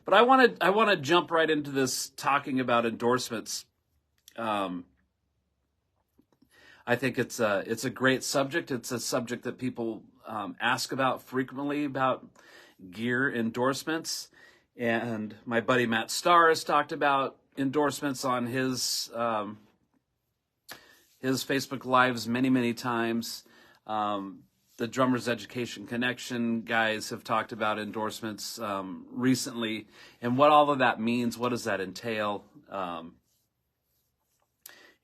But I want to jump right into this talking about endorsements. Um, I think it's a great subject. It's a subject that people ask about frequently about gear endorsements. And my buddy Matt Starr has talked about endorsements on his Facebook Lives many, many times. The Drummers Education Connection guys have talked about endorsements recently, and what all of that means. What does that entail?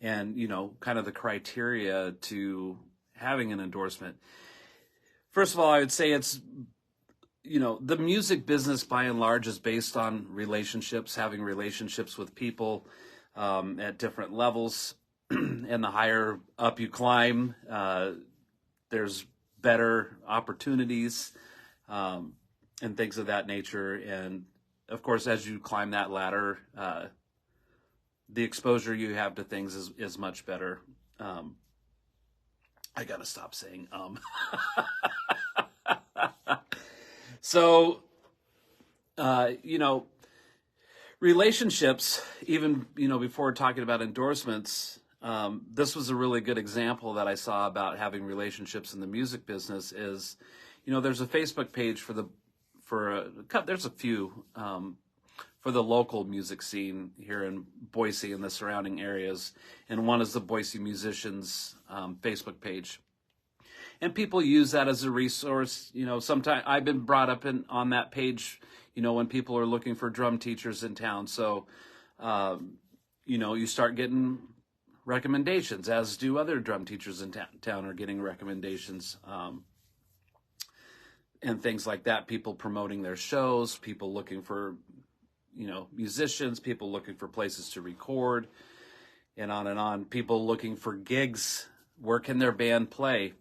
And, kind of the criteria to having an endorsement. First of all, I would say it's, the music business by and large is based on relationships, having relationships with people at different levels. And the higher up you climb, there's better opportunities and things of that nature. And of course, as you climb that ladder, the exposure you have to things is much better. I gotta stop saying So, relationships, even, before talking about endorsements, this was a really good example that I saw about having relationships in the music business is, there's a Facebook page there's a few, for the local music scene here in Boise and the surrounding areas. And one is the Boise Musicians Facebook page. And people use that as a resource. Sometimes I've been brought up on that page, when people are looking for drum teachers in town. So, you start getting recommendations, as do other drum teachers in town are getting recommendations, and things like that. People promoting their shows, people looking for, musicians, people looking for places to record, and on and on. People looking for gigs. Where can their band play?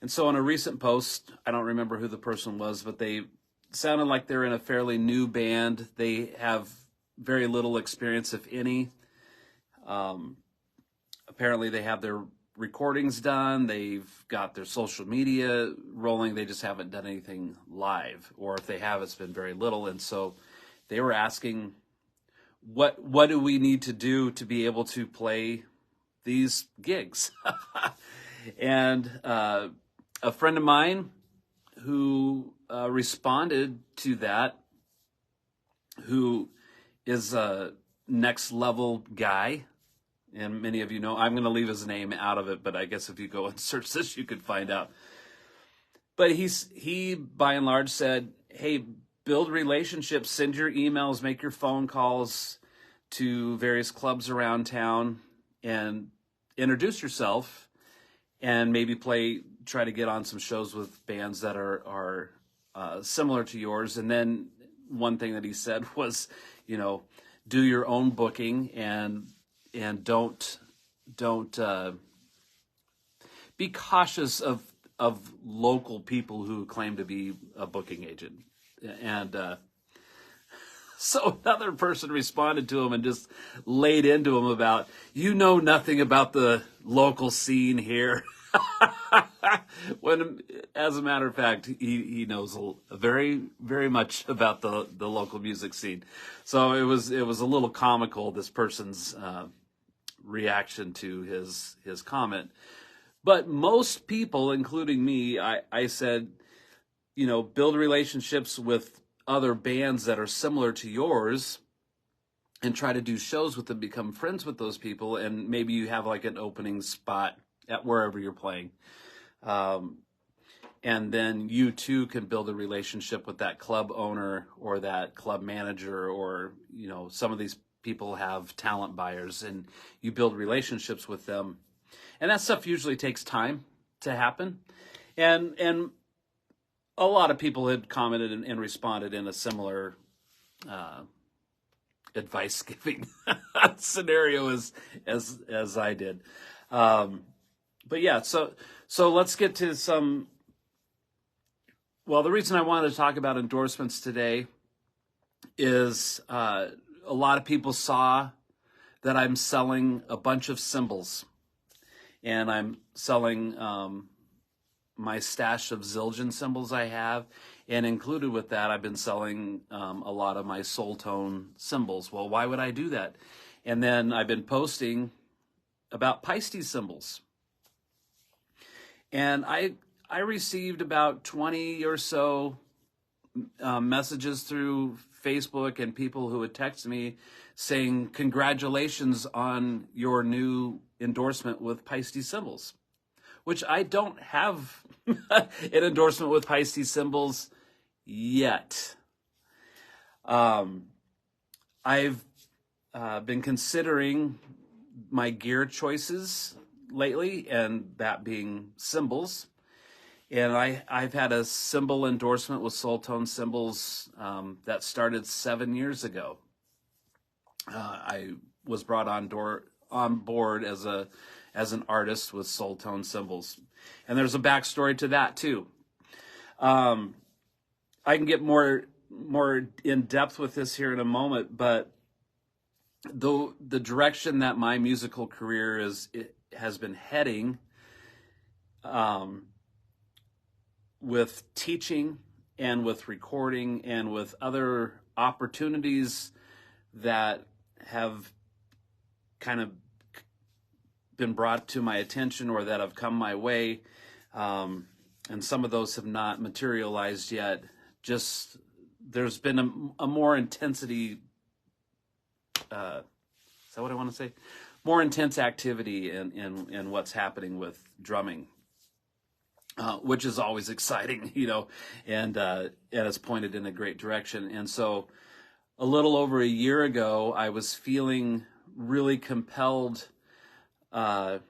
And so on a recent post, I don't remember who the person was, but they sounded like they're in a fairly new band. They have very little experience, if any. Apparently they have their recordings done. They've got their social media rolling. They just haven't done anything live, or if they have, it's been very little. And so they were asking, what do we need to do to be able to play these gigs? And a friend of mine who responded to that, who is a next level guy, and many of you know, I'm going to leave his name out of it, but I guess if you go and search this, you could find out. But he by and large said, hey, build relationships, send your emails, make your phone calls to various clubs around town, and introduce yourself, and maybe try to get on some shows with bands that are similar to yours. And then one thing that he said was, do your own booking, and don't be cautious of local people who claim to be a booking agent. And so another person responded to him and just laid into him about, nothing about the local scene here. When, as a matter of fact, he knows very, very much about the local music scene. So it was a little comical, this person's reaction to his comment. But most people, including me, I said, build relationships with other bands that are similar to yours, and try to do shows with them, become friends with those people, and maybe you have like an opening spot at wherever you're playing. And then you too can build a relationship with that club owner or that club manager, or, some of these people have talent buyers, and you build relationships with them. And that stuff usually takes time to happen. And a lot of people had commented and responded in a similar advice giving scenario as I did. But yeah, so let's get to some. Well, the reason I wanted to talk about endorsements today is a lot of people saw that I'm selling a bunch of cymbals, and I'm selling my stash of Zildjian cymbals I have, And included with that, I've been selling a lot of my soul tone cymbals. Well, why would I do that? And then I've been posting about Paiste cymbals. And I received about 20 or so messages through Facebook and people who would text me saying, congratulations on your new endorsement with Paiste cymbals, which I don't have an endorsement with Paiste cymbals yet. I've been considering my gear choices lately, and that being cymbals. And I've had a cymbal endorsement with Soul Tone cymbals that started 7 years ago. I was brought on board as an artist with Soul Tone cymbals, and there's a backstory to that too. I can get more in depth with this here in a moment, but the direction that my musical career has been heading, with teaching and with recording and with other opportunities that have kind of been brought to my attention or that have come my way, and some of those have not materialized yet. Just there's been a more intensity, is that what I want to say? More intense activity in what's happening with drumming. Which is always exciting, and it's pointed in a great direction. And so a little over a year ago, I was feeling really compelled that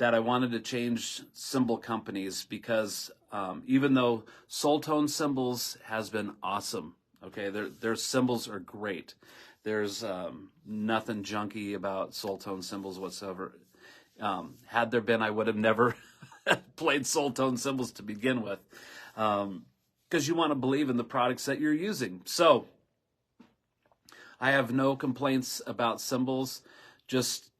I wanted to change cymbal companies because even though Soul Tone Cymbals has been awesome, okay, their cymbals are great. There's nothing junky about Soul Tone Cymbals whatsoever. Had there been, I would have never played Soul Tone cymbals to begin with, because you want to believe in the products that you're using. So I have no complaints about cymbals,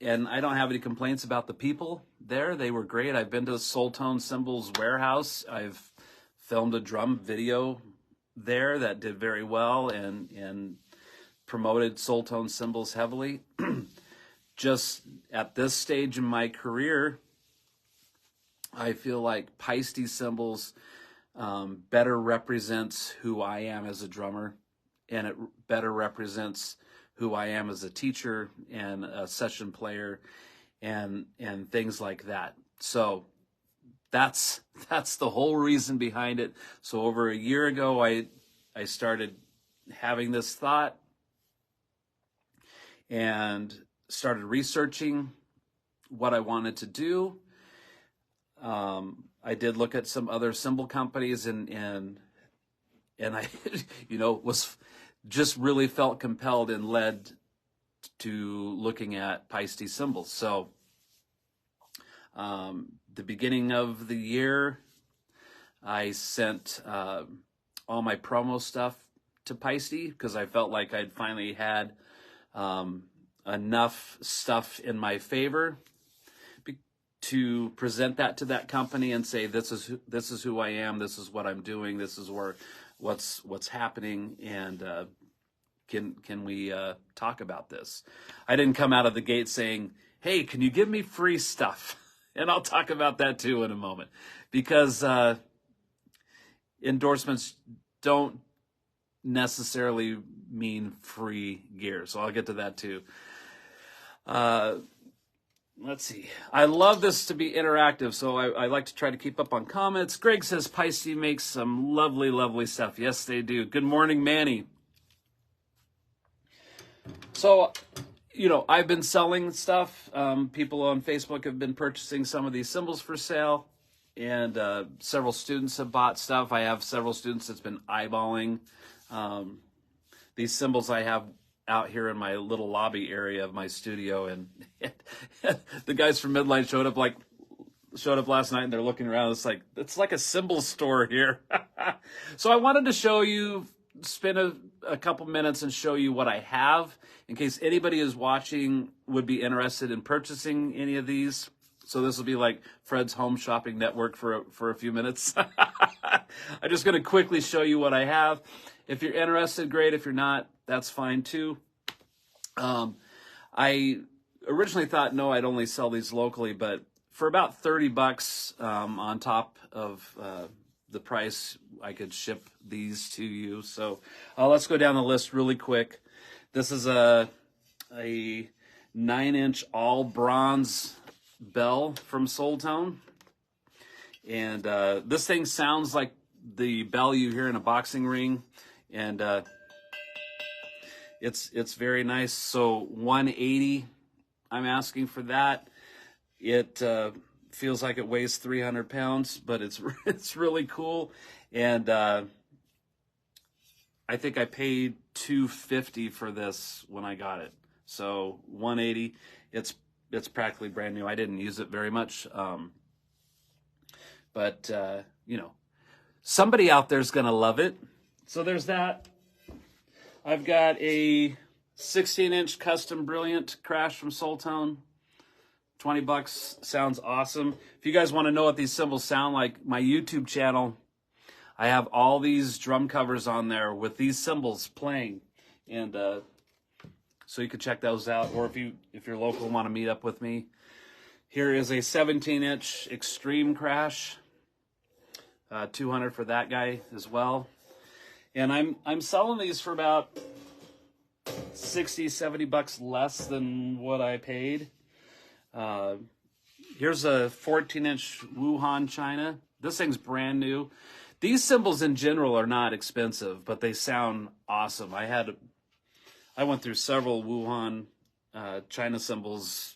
and I don't have any complaints about the people there. They were great. I've been to Soul Tone Cymbals warehouse. I've filmed a drum video there that did very well and promoted Soul Tone cymbals heavily. Just at this stage in my career, I feel like Paiste cymbals better represents who I am as a drummer, and it better represents who I am as a teacher and a session player and things like that. So that's the whole reason behind it. So over a year ago, I started having this thought and started researching what I wanted to do. I did look at some other cymbal companies and I, was just really felt compelled and led to looking at Paiste cymbals. So, the beginning of the year, I sent all my promo stuff to Paiste because I felt like I'd finally had enough stuff in my favor to present that to that company and say, this is who I am, this is what I'm doing, this is what's happening, and can we talk about this? I didn't come out of the gate saying, hey, can you give me free stuff? And I'll talk about that too in a moment, because endorsements don't necessarily mean free gear. So I'll get to that too. Let's see. I love this to be interactive, so I like to try to keep up on comments. Greg says Paiste makes some lovely, lovely stuff. Yes, they do. Good morning, Manny. So, I've been selling stuff. People on Facebook have been purchasing some of these cymbals for sale, and several students have bought stuff. I have several students that's been eyeballing these cymbals I have out here in my little lobby area of my studio, and the guys from Midline showed up last night, and they're looking around. It's like a cymbal store here. So I wanted to show you, spend a couple minutes and show you what I have in case anybody is watching would be interested in purchasing any of these. So this will be like Fred's home shopping network for a few minutes. I'm just going to quickly show you what I have. If you're interested, great. If you're not, that's fine too. I originally thought, no, I'd only sell these locally, but for about $30 on top of the price, I could ship these to you. So let's go down the list really quick. This is a 9-inch all bronze bell from Soul Tone. And this thing sounds like the bell you hear in a boxing ring. And it's very nice. So $180, I'm asking for that. It feels like it weighs 300 pounds, but it's really cool. And I think I paid $250 for this when I got it. So $180. It's practically brand new. I didn't use it very much, but somebody out there's gonna love it. So there's that. I've got a 16-inch custom brilliant crash from Soul Tone. $20, sounds awesome. If you guys want to know what these cymbals sound like, my YouTube channel, I have all these drum covers on there with these cymbals playing, and so you can check those out. Or if you're local and want to meet up with me, here is a 17-inch extreme crash, $200 for that guy as well. And I'm selling these for about $60-$70 less than what I paid. Here's a 14-inch Wuhan China. This thing's brand new. These cymbals in general are not expensive, but they sound awesome. I went through several Wuhan China cymbals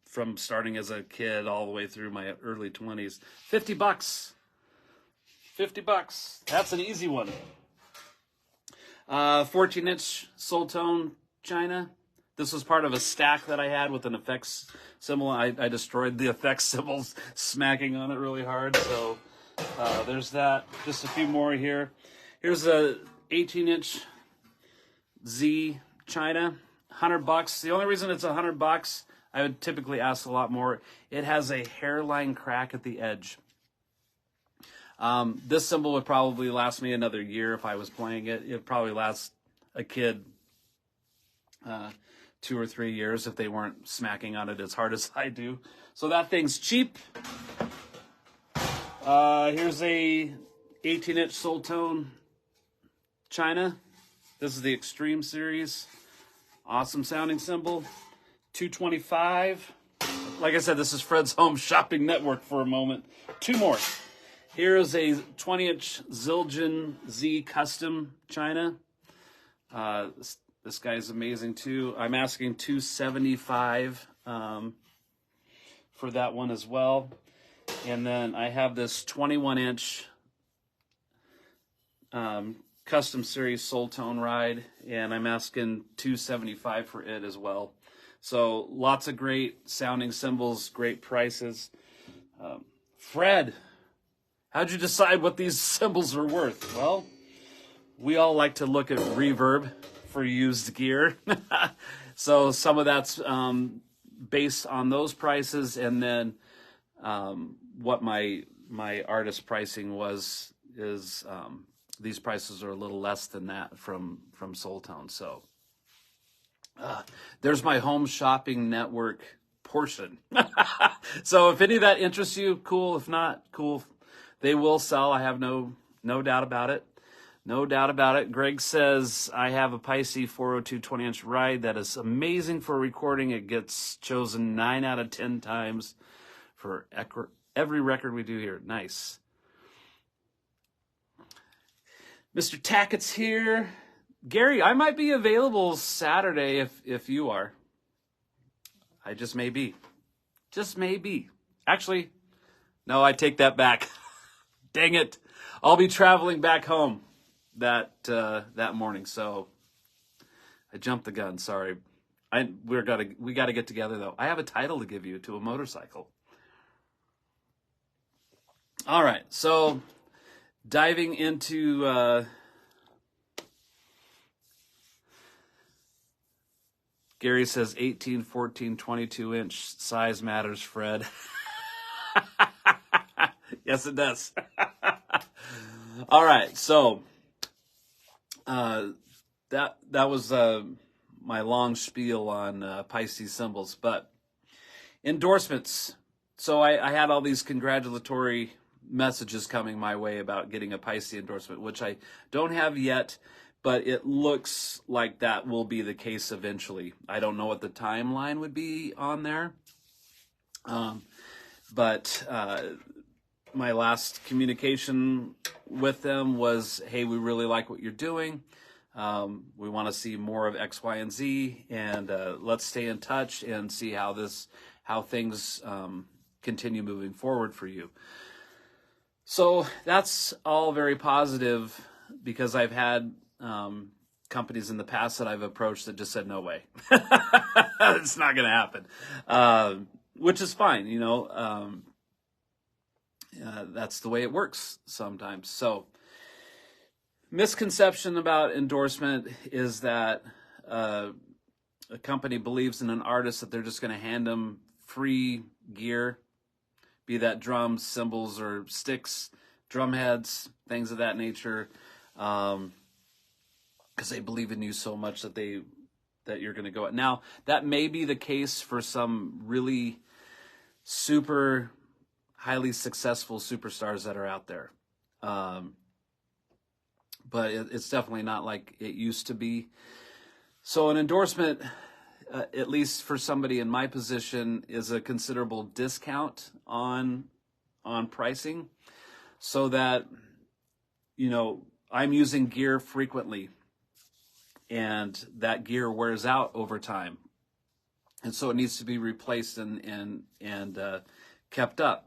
from starting as a kid all the way through my early 20s. $50. $50. That's an easy one. 14-inch Soul Tone China. This was part of a stack that I had with an effects cymbal. I destroyed the effects cymbals, smacking on it really hard. So there's that. Just a few more here. Here's a 18-inch Z China, $100. The only reason it's $100, I would typically ask a lot more. It has a hairline crack at the edge. This cymbal would probably last me another year if I was playing it. It'd probably last a kid 2 or 3 years if they weren't smacking on it as hard as I do. So that thing's cheap. Here's a 18-inch Soul Tone China. This is the Extreme Series. Awesome sounding cymbal. $225. Like I said, this is Fred's home shopping network for a moment. 2 more. Here is a 20-inch Zildjian Z Custom China. This guy's amazing too. I'm asking $275 for that one as well. And then I have this 21-inch Custom Series Soul Tone Ride, and I'm asking $275 for it as well. So lots of great sounding cymbals, great prices. Fred, how'd you decide what these cymbals are worth? Well, we all like to look at reverb for used gear. So some of that's based on those prices, and then what my artist pricing is these prices are a little less than that from Soul Tone. So there's my home shopping network portion. So if any of that interests you, cool. If not, cool. They will sell. I have no doubt about it. No doubt about it. Greg says, I have a Pisces 402 20-inch ride that is amazing for recording. It gets chosen 9 out of 10 times for every record we do here. Nice. Mr. Tackett's here. Gary, I might be available Saturday if you are. I just may be. Just may be. Actually, no, I take that back. Dang it. I'll be traveling back home that morning, so I jumped the gun. Sorry. We got to get together though. I have a title to give you to a motorcycle. All right, so diving into Gary says 18, 14, 22-inch size matters, Fred. Yes, it does. All right, so that was my long spiel on Pisces symbols, but endorsements. So I had all these congratulatory messages coming my way about getting a Pisces endorsement, which I don't have yet, but it looks like that will be the case eventually. I don't know what the timeline would be on there, but my last communication with them was, hey, we really like what you're doing. We want to see more of X, Y, and Z, and let's stay in touch and see how things continue moving forward for you. So that's all very positive, because I've had companies in the past that I've approached that just said, no way. It's not going to happen, which is fine. That's the way it works sometimes. So misconception about endorsement is that a company believes in an artist that they're just going to hand them free gear, be that drums, cymbals, or sticks, drum heads, things of that nature, because they believe in you so much that you're going to go out. Now, that may be the case for some really super highly successful superstars that are out there, but it's definitely not like it used to be. So an endorsement, at least for somebody in my position, is a considerable discount on pricing, so that I'm using gear frequently, and that gear wears out over time, and so it needs to be replaced and kept up.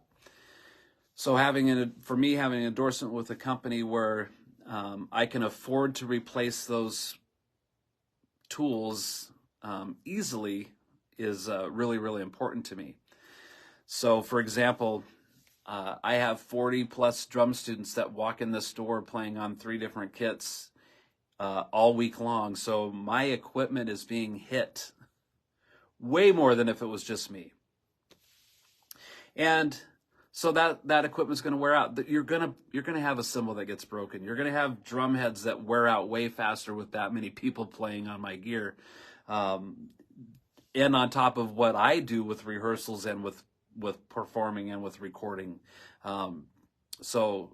So having an endorsement with a company where I can afford to replace those tools easily is really, really important to me. So, for example, I have 40 plus drum students that walk in the store playing on 3 different kits all week long. So my equipment is being hit way more than if it was just me. And so that equipment's going to wear out. You're going to have a cymbal that gets broken. You're going to have drum heads that wear out way faster with that many people playing on my gear. And on top of what I do with rehearsals and with performing and with recording. So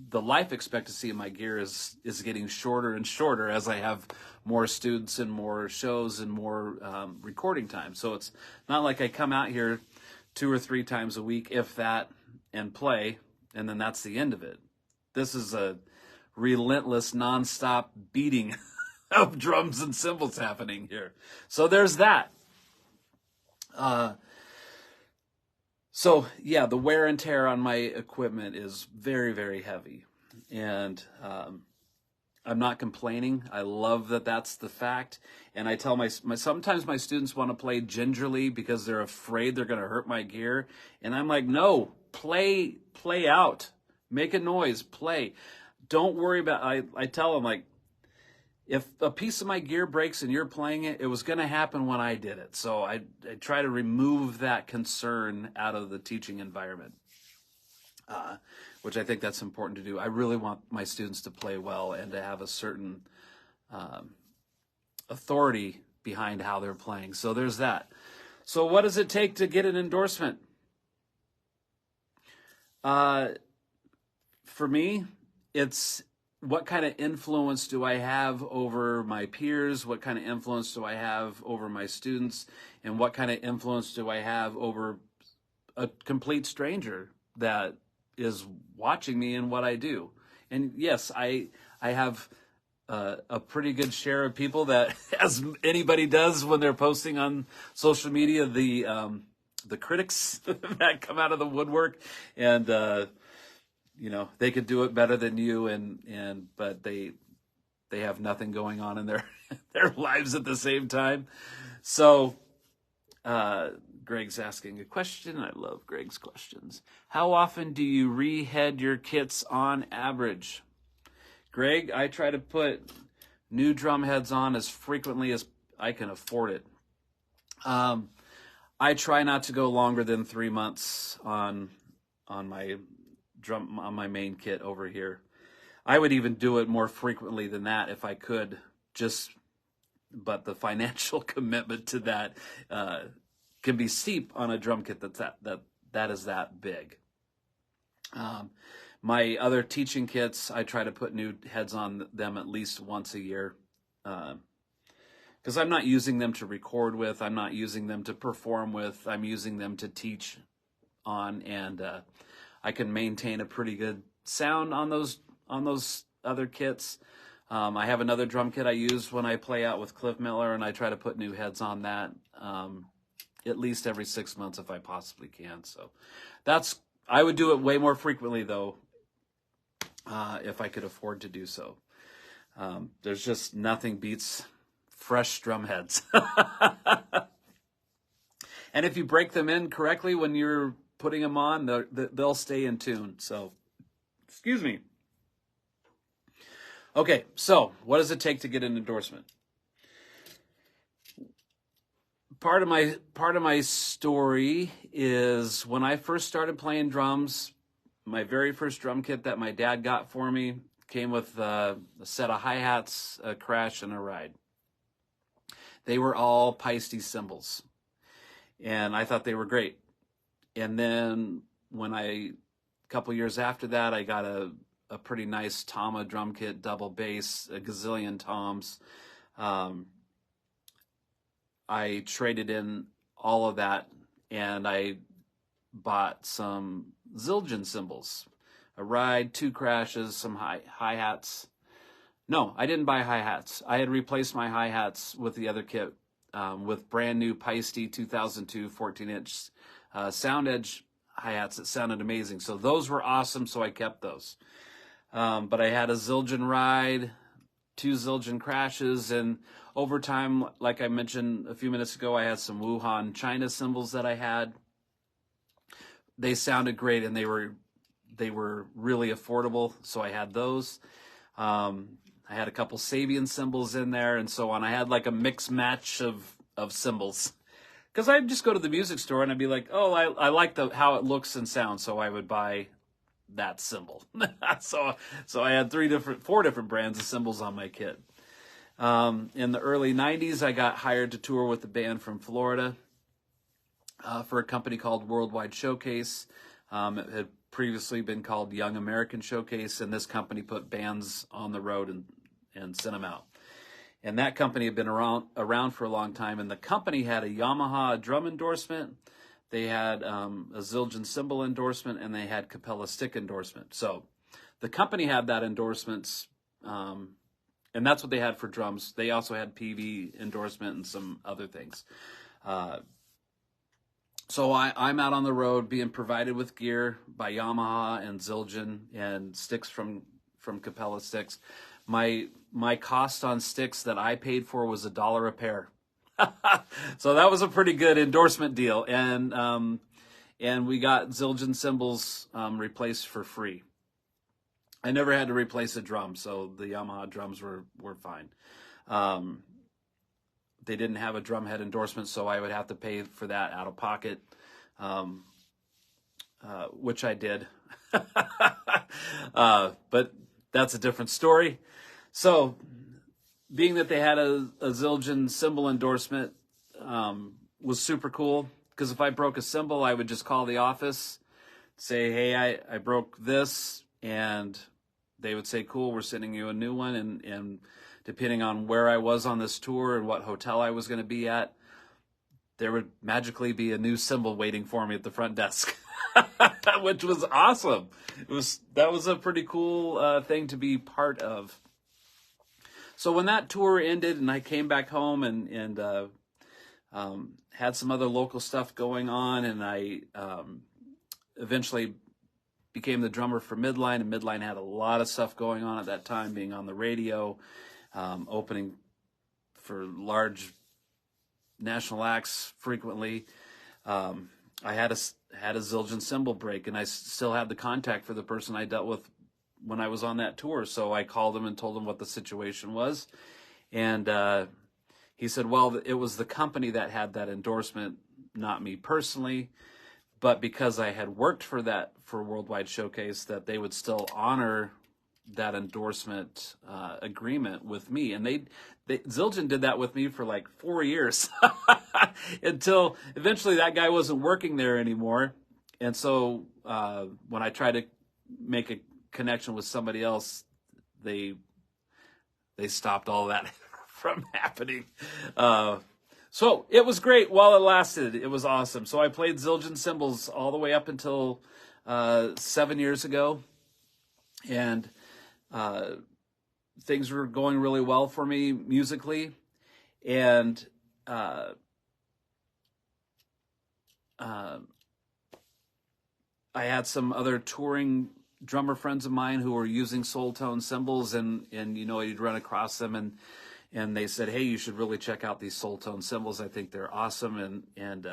the life expectancy of my gear is getting shorter and shorter as I have more students and more shows and more recording time. So it's not like I come out here 2 or 3 times a week, if that, and play, and then that's the end of it. This is a relentless, nonstop beating of drums and cymbals happening here. So there's that. So yeah, the wear and tear on my equipment is very, very heavy, and I'm not complaining. I love that that's the fact. And I tell sometimes my students want to play gingerly because they're afraid they're going to hurt my gear. And I'm like, no, play out, make a noise, play. Don't worry about, I tell them, like, if a piece of my gear breaks and you're playing it, it was going to happen when I did it. So I try to remove that concern out of the teaching environment. Which I think that's important to do. I really want my students to play well and to have a certain authority behind how they're playing. So there's that. So what does it take to get an endorsement? For me, it's what kind of influence do I have over my peers? What kind of influence do I have over my students? And what kind of influence do I have over a complete stranger that is watching me and what I do? And yes, I have a pretty good share of people that, as anybody does when they're posting on social media, the critics that come out of the woodwork, and they could do it better than you, but they have nothing going on in their lives at the same time. So Greg's asking a question. I love Greg's questions. How often do you rehead your kits on average? Greg, I try to put new drum heads on as frequently as I can afford it. I try not to go longer than 3 months on my main kit over here. I would even do it more frequently than that if I could, but the financial commitment to that can be steep on a drum kit that is that big. My other teaching kits, I try to put new heads on them at least once a year, because I'm not using them to record with, I'm not using them to perform with, I'm using them to teach on, and I can maintain a pretty good sound on those other kits. I have another drum kit I use when I play out with Cliff Miller, and I try to put new heads on that at least every 6 months if I possibly can. So I would do it way more frequently though, if I could afford to do so. There's just nothing beats fresh drum heads. And if you break them in correctly when you're putting them on, they'll stay in tune. So, excuse me. Okay, so what does it take to get an endorsement? Part of my story is when I first started playing drums, my very first drum kit that my dad got for me came with a set of hi-hats, a crash, and a ride. They were all Paiste cymbals, and I thought they were great. And then a couple years after that, I got a pretty nice Tama drum kit, double bass, a gazillion toms. I traded in all of that, and I bought some Zildjian cymbals, a ride, 2 crashes, some hi-hats. No, I didn't buy hi-hats. I had replaced my hi-hats with the other kit with brand new Paiste 2002 14-inch Sound Edge hi-hats that sounded amazing. So those were awesome, so I kept those. But I had a Zildjian ride, 2 Zildjian crashes, and over time, like I mentioned a few minutes ago, I had some Wuhan China cymbals that I had. They sounded great, and they were really affordable, so I had those. I had a couple Sabian cymbals in there and so on. I had like a mix match of cymbals, because I'd just go to the music store and I'd be like, oh, I like how it looks and sounds, so I would buy that cymbal. so I had 4 different brands of cymbals on my kit. In the early 90s, I got hired to tour with a band from Florida for a company called Worldwide Showcase. It had previously been called Young American Showcase, and this company put bands on the road and sent them out. And that company had been around for a long time, and the company had a Yamaha drum endorsement, they had a Zildjian cymbal endorsement, and they had Capella stick endorsement. So the company had that endorsements, and that's what they had for drums. They also had PV endorsement and some other things. So I'm out on the road being provided with gear by Yamaha and Zildjian and sticks from Capella sticks. My cost on sticks that I paid for was $1 a pair. So that was a pretty good endorsement deal. And we got Zildjian cymbals replaced for free. I never had to replace a drum, so the Yamaha drums were fine. They didn't have a drum head endorsement, so I would have to pay for that out of pocket, which I did. But that's a different story. So, being that they had a Zildjian cymbal endorsement was super cool, because if I broke a cymbal, I would just call the office, say, hey, I broke this, and they would say, cool, we're sending you a new one, and depending on where I was on this tour and what hotel I was going to be at, there would magically be a new cymbal waiting for me at the front desk, which was awesome. That was a pretty cool thing to be part of. So when that tour ended and I came back home and had some other local stuff going on, and I eventually became the drummer for Midline, and Midline had a lot of stuff going on at that time, being on the radio, opening for large national acts frequently. I had a Zildjian cymbal break, and I still had the contact for the person I dealt with when I was on that tour. So I called him and told him what the situation was, and he said, well, it was the company that had that endorsement, not me personally, but because I had worked for Worldwide Showcase, that they would still honor that endorsement agreement with me. And Zildjian did that with me for like 4 years until eventually that guy wasn't working there anymore. And so when I tried to make a connection with somebody else, they stopped all that from happening. So it was great while it lasted. It was awesome. So I played Zildjian cymbals all the way up until 7 years ago. And things were going really well for me musically. And I had some other touring drummer friends of mine who were using soul tone cymbals, and you'd run across them, and they said, hey, you should really check out these soul tone cymbals. I think they're awesome. And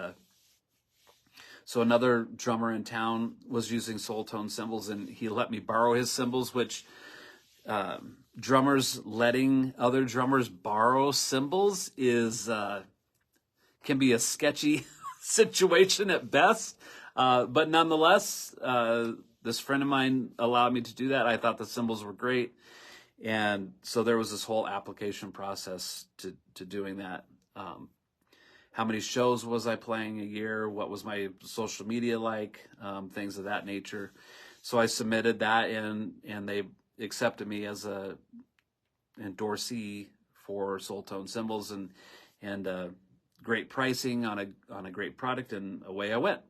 so another drummer in town was using soul tone cymbals, and he let me borrow his cymbals, which drummers letting other drummers borrow cymbals can be a sketchy situation at best. But nonetheless, this friend of mine allowed me to do that. I thought the cymbals were great. And so there was this whole application process to doing that. How many shows was I playing a year? What was my social media like? Things of that nature. So I submitted that, and they accepted me as a endorsee for soul tone cymbals, and great pricing on a great product, and away I went.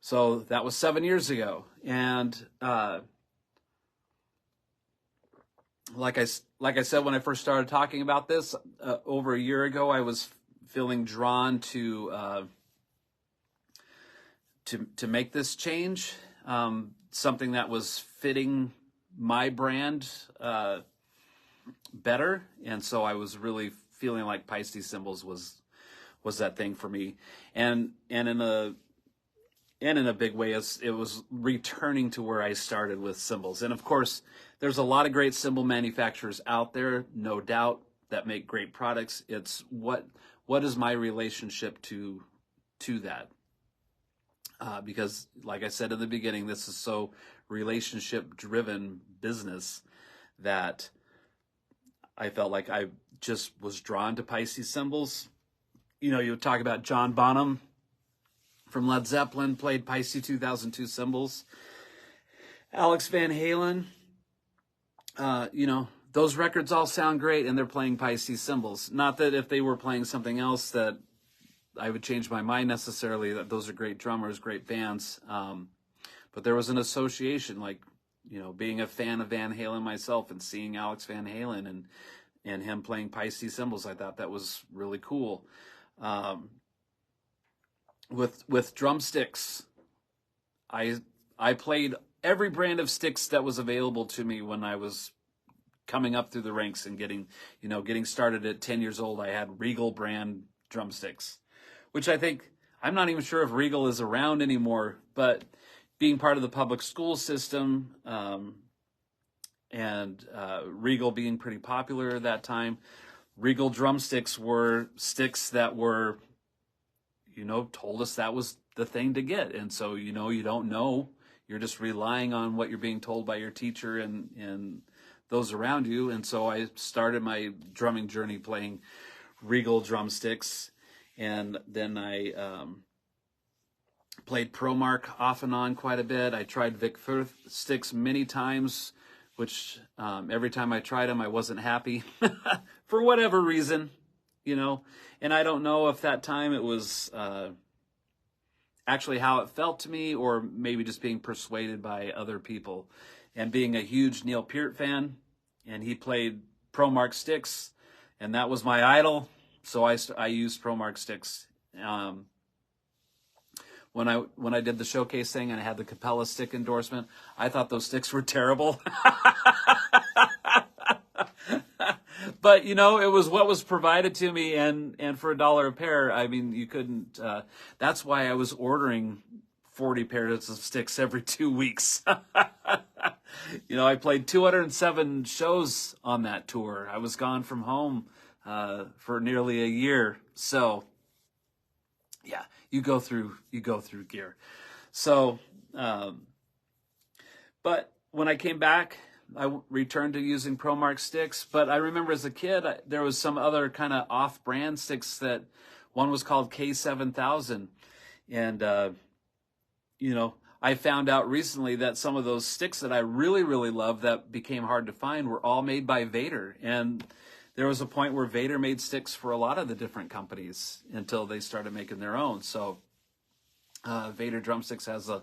So that was 7 years ago, and like I said when I first started talking about this over a year ago, I was feeling drawn to make this change, something that was fitting my brand better, and so I was really feeling like Paiste cymbals was that thing for me, and in a big way, it was returning to where I started with cymbals. And of course, there's a lot of great cymbal manufacturers out there, no doubt, that make great products. It's what is my relationship to that? Because, like I said in the beginning, this is so relationship-driven business that I felt like I just was drawn to Paiste cymbals. You talk about John Bonham from Led Zeppelin, played Paiste 2002 cymbals. Alex Van Halen, those records all sound great, and they're playing Paiste cymbals. Not that if they were playing something else that I would change my mind necessarily, that those are great drummers, great bands. But there was an association, like, being a fan of Van Halen myself and seeing Alex Van Halen and him playing Paiste cymbals. I thought that was really cool. With drumsticks, I played every brand of sticks that was available to me when I was coming up through the ranks and getting started at 10 years old. I had Regal brand drumsticks, which I'm not even sure if Regal is around anymore, but being part of the public school system, and Regal being pretty popular at that time, Regal drumsticks were sticks that were, told us that was the thing to get. And so, you don't know. You're just relying on what you're being told by your teacher and those around you. And so I started my drumming journey playing Regal drumsticks. And then I played ProMark off and on quite a bit. I tried Vic Firth sticks many times, which every time I tried them, I wasn't happy for whatever reason, And I don't know if that time it was actually how it felt to me, or maybe just being persuaded by other people. And being a huge Neil Peart fan, and he played ProMark sticks, and that was my idol. So I used ProMark sticks. When I did the showcase thing and I had the Capella stick endorsement, I thought those sticks were terrible. But, it was what was provided to me, and for $1 a pair, I mean, you couldn't, that's why I was ordering 40 pairs of sticks every 2 weeks. I played 207 shows on that tour. I was gone from home for nearly a year. So, yeah, you go through gear. So, but when I came back, I returned to using ProMark sticks. But I remember as a kid, there was some other kind of off-brand sticks that one was called K7000. And, I found out recently that some of those sticks that I really, really loved that became hard to find were all made by Vader. And there was a point where Vader made sticks for a lot of the different companies until they started making their own. So Vader Drumsticks has a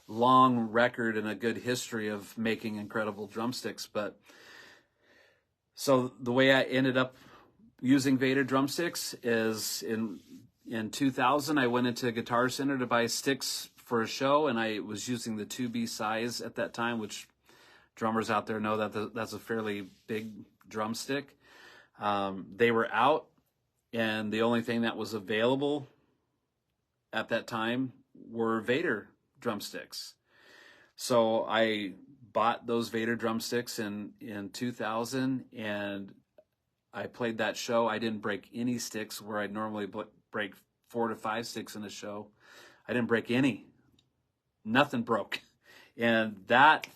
long record and a good history of making incredible drumsticks. But so the way I ended up using Vader drumsticks is in 2000, I went into Guitar Center to buy sticks for a show, and I was using the 2B size at that time, which drummers out there know that that's a fairly big drumstick. They were out, and the only thing that was available at that time were Vader drumsticks. So I bought those Vader drumsticks in 2000, and I played that show. I didn't break any sticks where I'd normally break 4 to 5 sticks in a show. I didn't break any. Nothing broke. And that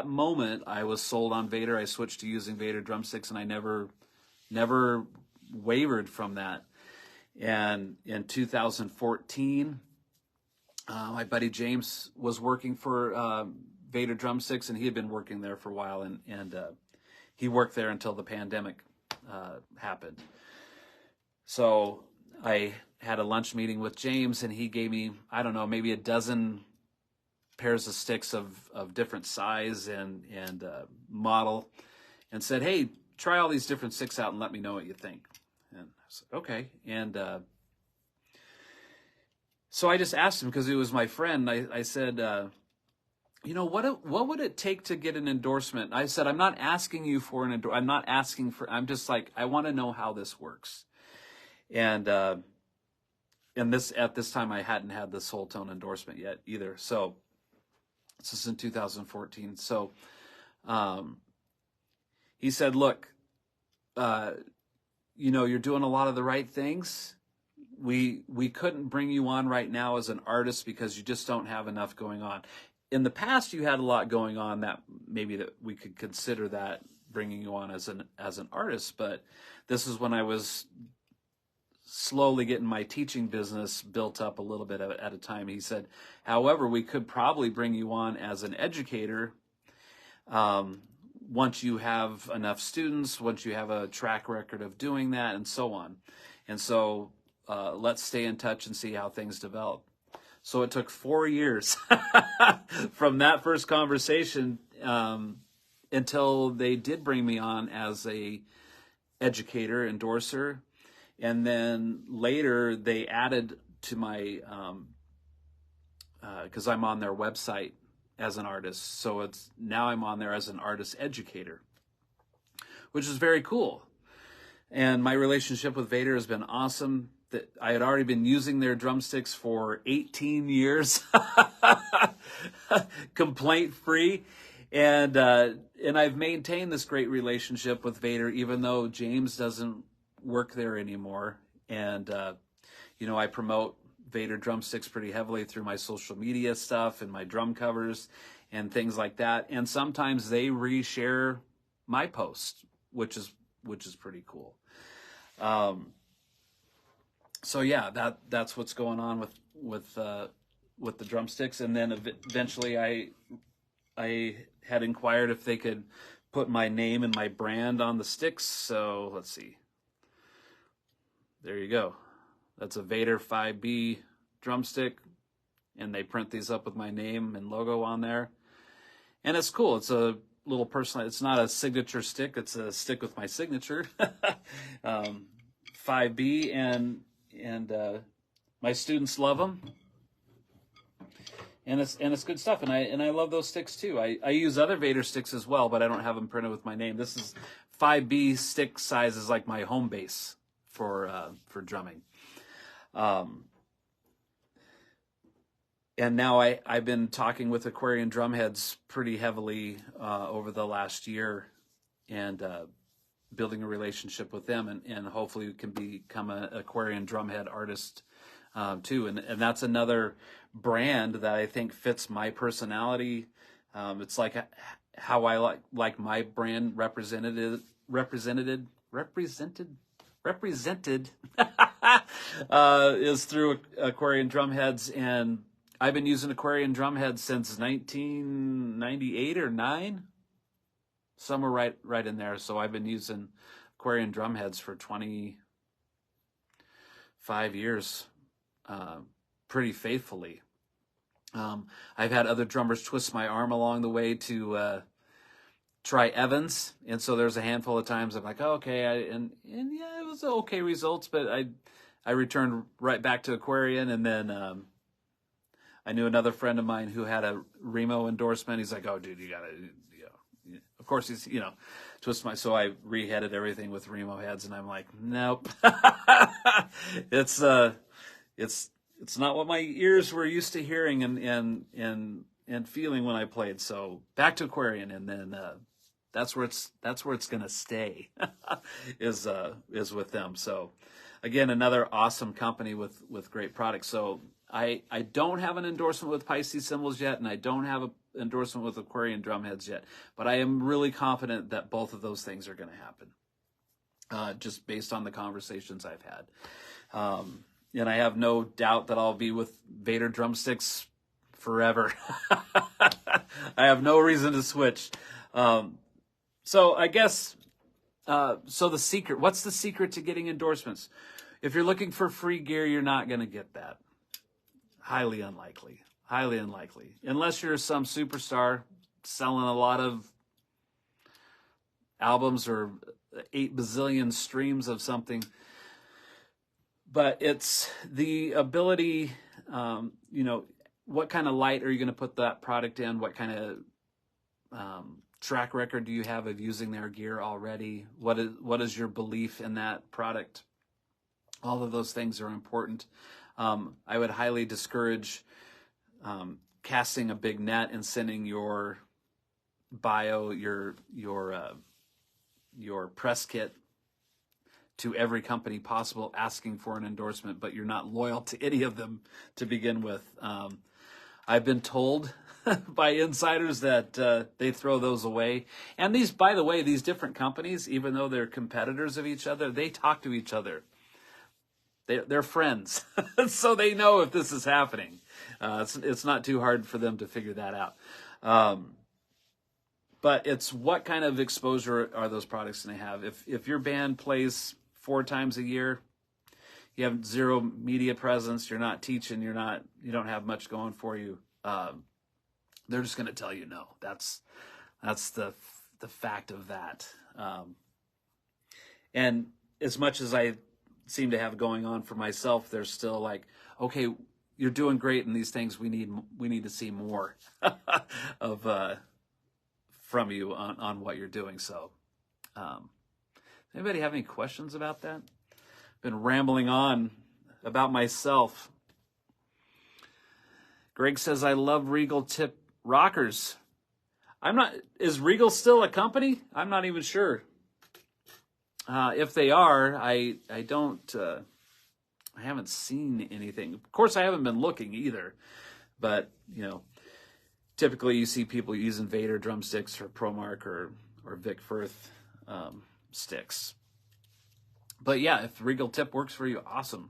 moment, I was sold on Vader. I switched to using Vader drumsticks, and I never wavered from that. And in 2014, my buddy James was working for Vader drumsticks, and he had been working there for a while, and he worked there until the pandemic happened. So I had a lunch meeting with James, and he gave me, I don't know, maybe a dozen pairs of sticks of different size and model, and said, "Hey, try all these different sticks out and let me know what you think." And I said, "Okay." And so I just asked him, because he was my friend. I said, what would it take to get an endorsement? I said, I'm not asking you for an endorsement. I'm just like, I want to know how this works. And at this time, I hadn't had this whole tone endorsement yet either. So this is in 2014. So he said, "Look, you're doing a lot of the right things. We couldn't bring you on right now as an artist because you just don't have enough going on. In the past, you had a lot going on that we could consider that bringing you on as an artist. But this is when I was slowly getting my teaching business built up a little bit at a time." He said, "However, we could probably bring you on as an educator once you have enough students, once you have a track record of doing that, and so on. And so let's stay in touch and see how things develop." So it took 4 years from that first conversation until they did bring me on as a educator, endorser. And then later they added to my, because I'm on their website as an artist. So now I'm on there as an artist educator, which is very cool. And my relationship with Vader has been awesome. That I had already been using their drumsticks for 18 years, complaint free. And I've maintained this great relationship with Vader, even though James doesn't work there anymore. And I promote Vader drumsticks pretty heavily through my social media stuff and my drum covers and things like that. And sometimes they reshare my post, which is pretty cool. So yeah, that's what's going on with the drumsticks. And then eventually I had inquired if they could put my name and my brand on the sticks. So let's see. There you go. That's a Vader 5B drumstick, and they print these up with my name and logo on there. And it's cool. It's a little personal. It's not a signature stick. It's a stick with my signature. 5B, and my students love them. And it's good stuff. And I love those sticks too. I use other Vader sticks as well, but I don't have them printed with my name. This is 5B stick size is like my home base for drumming. And now I've been talking with Aquarian drumheads pretty heavily over the last year, and building a relationship with them, and hopefully we can become an Aquarian drumhead artist too. And that's another brand that I think fits my personality. It's like how I like my brand represented is through Aquarian drumheads, and I've been using Aquarian drumheads since 1998 or 9, somewhere right in there. So I've been using Aquarian drumheads for 25 years, pretty faithfully. I've had other drummers twist my arm along the way to try Evans, and so there's a handful of times I'm like, oh, okay, and yeah, it was okay results, but I returned right back to Aquarian, and then I knew another friend of mine who had a Remo endorsement. He's like, oh, dude, you gotta, of course he's, twist my, so I reheaded everything with Remo heads, and I'm like, nope, it's not what my ears were used to hearing and feeling when I played. So back to Aquarian, and then that's where it's gonna stay is with them. So again, another awesome company with great products. So I don't have an endorsement with Pisces cymbals yet, and I don't have an endorsement with Aquarian drumheads yet, but I am really confident that both of those things are going to happen, just based on the conversations I've had. And I have no doubt that I'll be with Vader drumsticks forever. I have no reason to switch. So I guess, so the secret, what's the secret to getting endorsements? If you're looking for free gear, you're not going to get that. Highly unlikely. Unless you're some superstar selling a lot of albums or 8 bazillion streams of something. But it's the ability, what kind of light are you going to put that product in? What kind of track record do you have of using their gear already? What is your belief in that product? All of those things are important. I would highly discourage casting a big net and sending your bio, your press kit to every company possible asking for an endorsement, but you're not loyal to any of them to begin with. I've been told by insiders that they throw those away. And these, by the way, these different companies, even though they're competitors of each other, they talk to each other. They're friends, so they know if this is happening. It's not too hard for them to figure that out. But it's what kind of exposure are those products going to have? If your band plays 4 times a year, you have 0 media presence, you're not teaching, you don't have much going for you. They're just going to tell you no. That's the fact of that. And as much as I seem to have going on for myself, they're still like, okay, you're doing great in these things. We need to see more of from you on what you're doing. So, anybody have any questions about that? Been rambling on about myself. Greg says, I love Regal tip rockers. Is Regal still a company? I'm not even sure. If they are, I haven't seen anything. Of course, I haven't been looking either, but typically you see people using Vader drumsticks or ProMark or Vic Firth sticks. But yeah, if Regal tip works for you, awesome.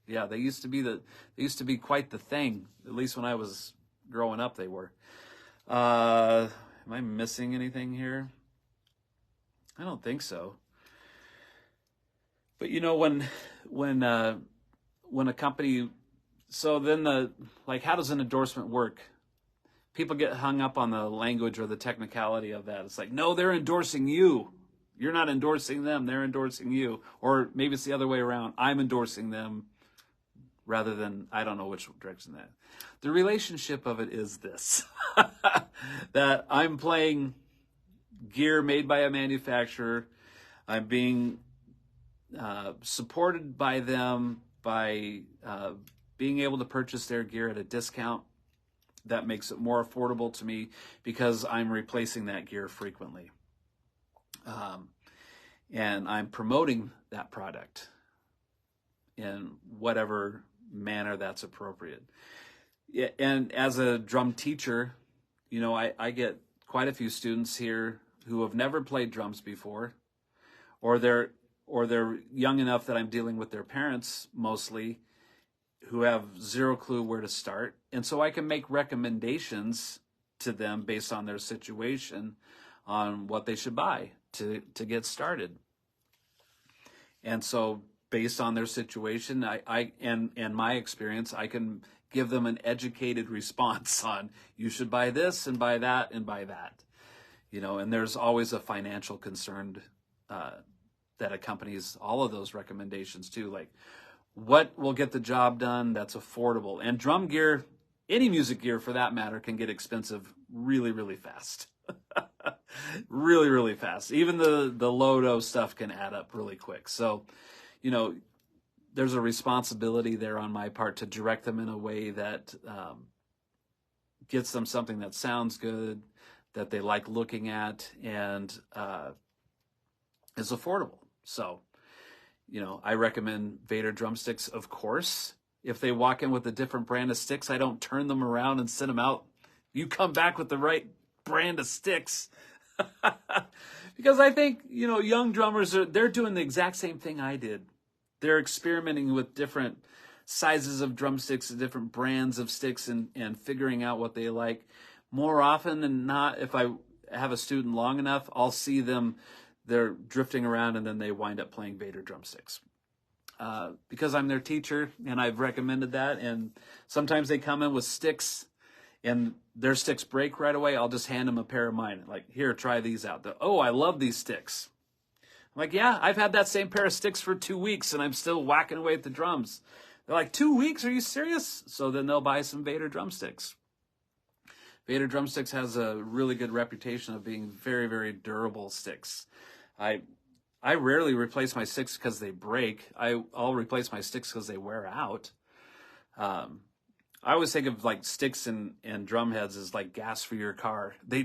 Yeah, they used to be quite the thing. At least when I was growing up, they were. Am I missing anything here? I don't think so. But when a company, so then how does an endorsement work? People get hung up on the language or the technicality of that. It's like, no, they're endorsing you. You're not endorsing them. They're endorsing you. Or maybe it's the other way around. I'm endorsing them rather than, I don't know which direction that. The relationship of it is this, that I'm playing gear made by a manufacturer. I'm being supported by them by being able to purchase their gear at a discount. that makes it more affordable to me because I'm replacing that gear frequently. And I'm promoting that product in whatever manner that's appropriate. Yeah, and as a drum teacher, I get quite a few students here who have never played drums before, or they're young enough that I'm dealing with their parents mostly, who have zero clue where to start. And so I can make recommendations to them based on their situation on what they should buy to get started. And so based on their situation, I and my experience, I can give them an educated response on you should buy this and buy that and buy that. And there's always a financial concern that accompanies all of those recommendations too, like what will get the job done that's affordable. And drum gear, any music gear for that matter, can get expensive really, really fast. Really, really fast. Even the low-do stuff can add up really quick. So, there's a responsibility there on my part to direct them in a way that gets them something that sounds good, that they like looking at, and is affordable. So, I recommend Vader drumsticks, of course. If they walk in with a different brand of sticks, I don't turn them around and send them out. You come back with the right brand of sticks. Because I think, young drummers, they're doing the exact same thing I did. They're experimenting with different sizes of drumsticks, different brands of sticks, and figuring out what they like. More often than not, if I have a student long enough, I'll see them, they're drifting around and then they wind up playing Vader drumsticks. Because I'm their teacher and I've recommended that, and sometimes they come in with sticks and their sticks break right away, I'll just hand them a pair of mine. Like, here, try these out. Oh, I love these sticks. I'm like, yeah, I've had that same pair of sticks for 2 weeks and I'm still whacking away at the drums. They're like, 2 weeks? Are you serious? So then they'll buy some Vader drumsticks. Vader drumsticks has a really good reputation of being very, very durable sticks. I rarely replace my sticks because they break. I'll replace my sticks because they wear out. I always think of like sticks and drum heads as like gas for your car. You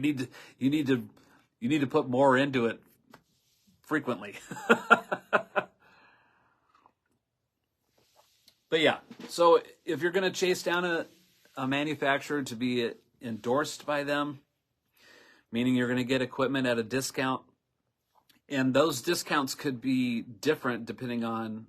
need to put more into it frequently. But yeah, so if you're going to chase down a manufacturer to be endorsed by them, meaning you're going to get equipment at a discount, and those discounts could be different depending on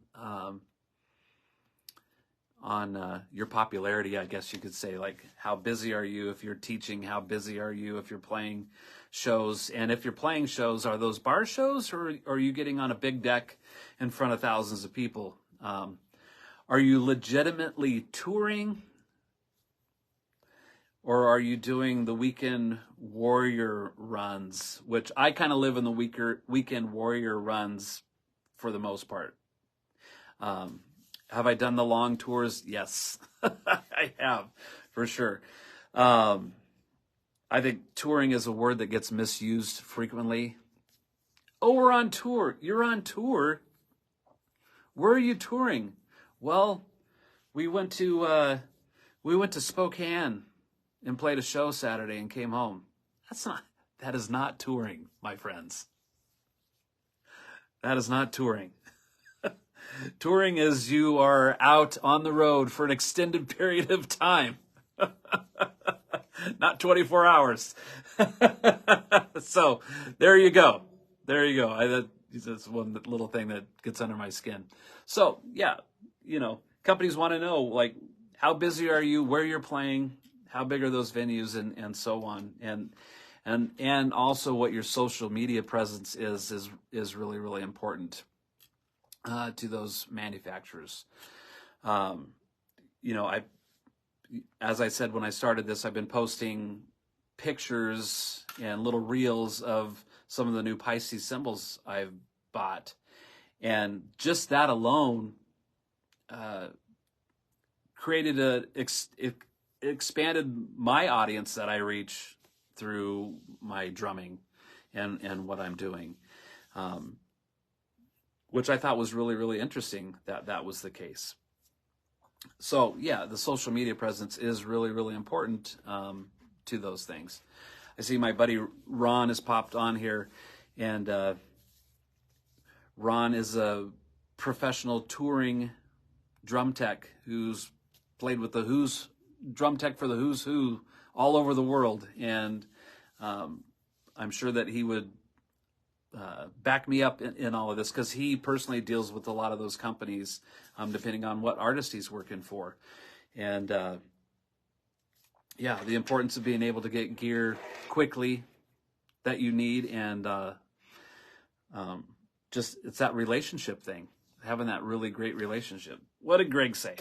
your popularity, I guess you could say. Like, how busy are you if you're teaching? How busy are you if you're playing shows? And if you're playing shows, are those bar shows, or are you getting on a big deck in front of thousands of people? Are you legitimately touring? Or are you doing the weekend warrior runs, which I kind of live in the weekend warrior runs for the most part. Have I done the long tours? Yes, I have, for sure. I think touring is a word that gets misused frequently. Oh, we're on tour. You're on tour? Where are you touring? Well, we went to Spokane and played a show Saturday and came home. That is not touring, my friends. That is not touring. Touring is you are out on the road for an extended period of time. Not 24 hours. So there you go. That's one little thing that gets under my skin. So yeah, companies want to know, like, how busy are you, where you're playing, how big are those venues, and so on, and also what your social media presence is really, really important to those manufacturers. As I said when I started this, I've been posting pictures and little reels of some of the new Pisces cymbals I've bought, and just that alone expanded my audience that I reach through my drumming and what I'm doing, which I thought was really, really interesting that was the case. So yeah, the social media presence is really, really important to those things. I see my buddy Ron has popped on here, and Ron is a professional touring drum tech who's played with the Who's drum tech for the Who's Who all over the world, and I'm sure that he would back me up in all of this, because he personally deals with a lot of those companies, depending on what artist he's working for. And yeah, the importance of being able to get gear quickly that you need, and just it's that relationship thing, having that really great relationship. What did Greg say?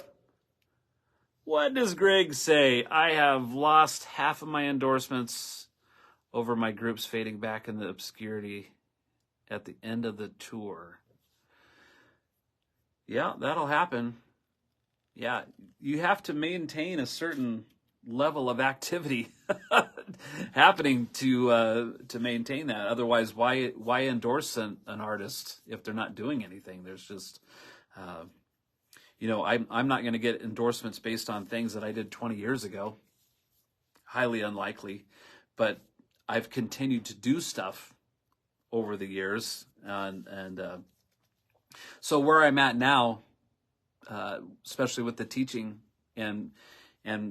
What does Greg say? I have lost half of my endorsements over my groups fading back in the obscurity at the end of the tour. Yeah, that'll happen. Yeah, you have to maintain a certain level of activity happening to maintain that. Otherwise, why endorse an artist if they're not doing anything? There's just I'm not going to get endorsements based on things that I did 20 years ago. Highly unlikely, but I've continued to do stuff over the years, and so where I'm at now, especially with the teaching and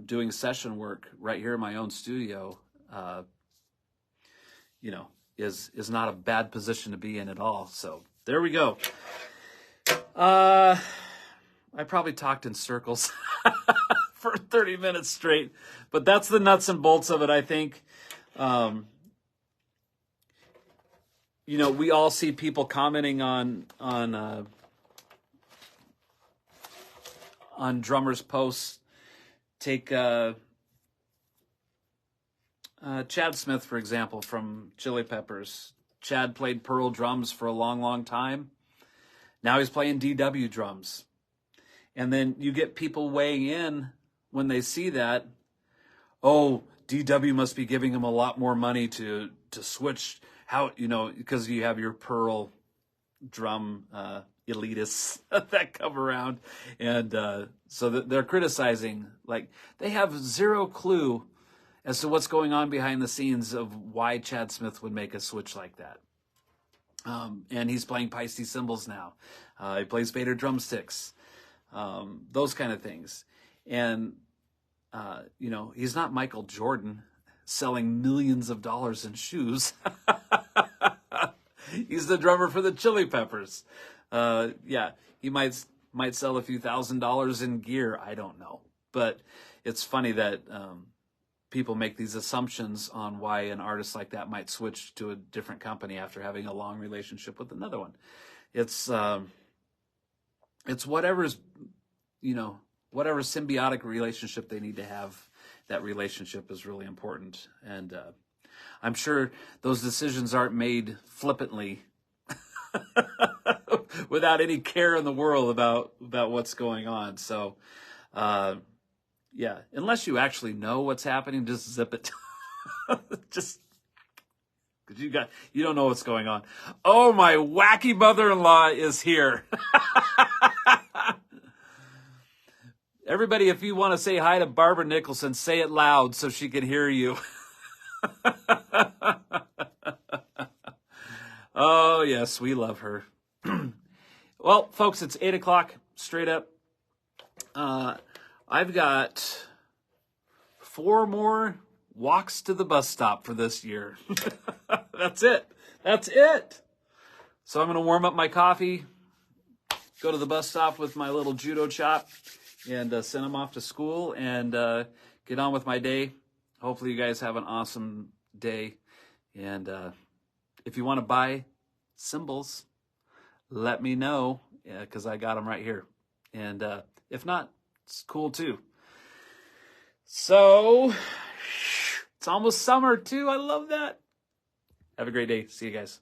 doing session work right here in my own studio, is not a bad position to be in at all. So there we go. I probably talked in circles for 30 minutes straight, but that's the nuts and bolts of it, I think. We all see people commenting on drummers' posts. Take Chad Smith, for example, from Chili Peppers. Chad played Pearl drums for a long, long time. Now he's playing DW drums. And then you get people weighing in when they see that, oh, DW must be giving him a lot more money to switch, how, because you have your Pearl drum elitists that come around, and so they're criticizing, like, they have zero clue as to what's going on behind the scenes of why Chad Smith would make a switch like that. And he's playing Paiste cymbals now. He plays Vader drumsticks, those kind of things. And he's not Michael Jordan selling millions of dollars in shoes. He's the drummer for the Chili Peppers. He might sell a few $1,000s in gear. I don't know. But it's funny that people make these assumptions on why an artist like that might switch to a different company after having a long relationship with another one. It's whatever symbiotic relationship they need to have. That relationship is really important. And I'm sure those decisions aren't made flippantly without any care in the world about what's going on. So, unless you actually know what's happening, just zip it. Just because you don't know what's going on. Oh, my wacky mother-in-law is here. Everybody, if you want to say hi to Barbara Nicholson, say it loud so she can hear you. Oh, yes, we love her. Well, folks, it's 8 o'clock, straight up. I've got 4 more walks to the bus stop for this year. That's it. So I'm going to warm up my coffee, go to the bus stop with my little judo chop, and send them off to school, and get on with my day. Hopefully you guys have an awesome day. And if you want to buy cymbals, let me know, because I got them right here. And if not, it's cool too. So it's almost summer too. I love that. Have a great day. See you guys.